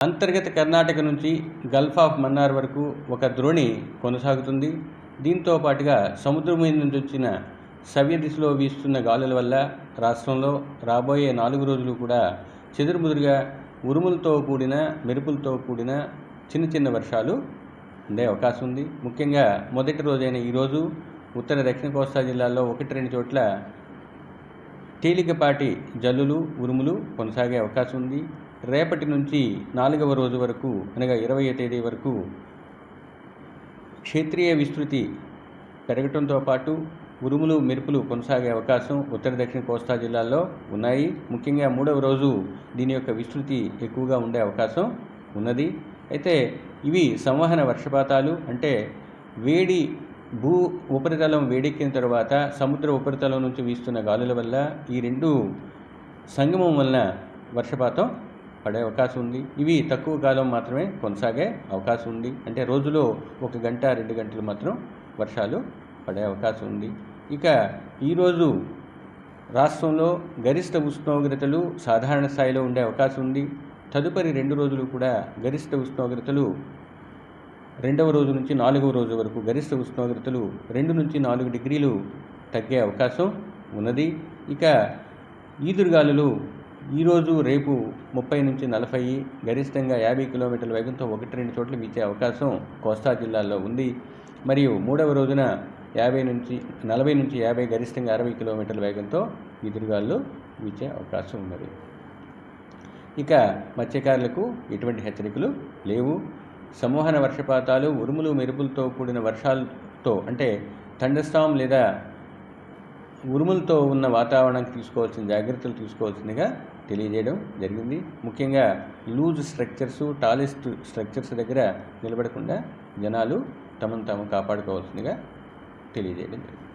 అంతర్గత కర్ణాటక నుంచి Gulf of Mannar వరకు ఒక ద్రోణి కొనసాగుతుంది. దీంతో పాటుగా సముద్రం మీద నుంచి వచ్చిన సవ్య దిశలో వీస్తున్న గాలుల వల్ల రాష్ట్రంలో రాబోయే 4 రోజులు కూడా చెదురుముదురుగా ఉరుములతో కూడిన మెరుపులతో కూడిన చిన్న చిన్న వర్షాలు ఉండే అవకాశం ఉంది. ముఖ్యంగా మొదటి రోజైన ఈరోజు ఉత్తర దక్షిణ కోస్తా జిల్లాల్లో 1-2 చోట్ల తేలికపాటి జల్లులు ఉరుములు కొనసాగే అవకాశం ఉంది. రేపటి నుంచి 4వ రోజు వరకు అనగా 20వ తేదీ వరకు క్షేత్రీయ విస్తృతి పెరగటంతో పాటు ఉరుములు మెరుపులు కొనసాగే అవకాశం ఉత్తర దక్షిణ కోస్తా జిల్లాల్లో ఉన్నాయి. ముఖ్యంగా 3వ రోజు దీని యొక్క విస్తృతి ఎక్కువగా ఉండే అవకాశం ఉన్నది. అయితే ఇవి సంవహన వర్షపాతాలు, అంటే వేడి భూ ఉపరితలం వేడెక్కిన తర్వాత సముద్ర ఉపరితలం నుంచి వీస్తున్న గాలుల వల్ల ఈ రెండు సంగమం వలన వర్షపాతం పడే అవకాశం ఉంది. ఇవి తక్కువ కాలం మాత్రమే కొనసాగే అవకాశం ఉంది. అంటే రోజులో 1 గంట 2 గంటలు మాత్రం వర్షాలు పడే అవకాశం ఉంది. ఇక ఈరోజు రాష్ట్రంలో గరిష్ట ఉష్ణోగ్రతలు సాధారణ స్థాయిలో ఉండే అవకాశం ఉంది. తదుపరి 2 రోజులు కూడా గరిష్ట ఉష్ణోగ్రతలు 2వ రోజు నుంచి 4వ రోజు వరకు గరిష్ట ఉష్ణోగ్రతలు 2 నుంచి 4 డిగ్రీలు తగ్గే అవకాశం ఉన్నది. ఇక ఈదురుగాలులు ఈరోజు రేపు 30 నుంచి 40 గరిష్టంగా 50 కిలోమీటర్ల వేగంతో 1-2 చోట్ల వీచే అవకాశం కోస్తా జిల్లాల్లో ఉంది. మరియు 3వ రోజున 40 నుంచి 50 గరిష్టంగా 60 కిలోమీటర్ల వేగంతో ఈదురుగాలు వీచే అవకాశం ఉన్నది. ఇక మత్స్యకారులకు ఎటువంటి హెచ్చరికలు లేవు. సంవహన వర్షపాతాలు ఉరుములు మెరుపులతో కూడిన వర్షాలతో అంటే థండర్స్టార్మ్ లేదా ఉరుములతో ఉన్న వాతావరణానికి తీసుకోవాల్సిన జాగ్రత్తలు తీసుకోవాల్సిందిగా తెలియజేయడం జరిగింది. ముఖ్యంగా లూజ్ స్ట్రక్చర్స్ టాలెస్ట్ స్ట్రక్చర్స్ దగ్గర నిలబడకుండా జనాలు తమను తాము కాపాడుకోవాల్సిందిగా తెలియజేయడం జరిగింది.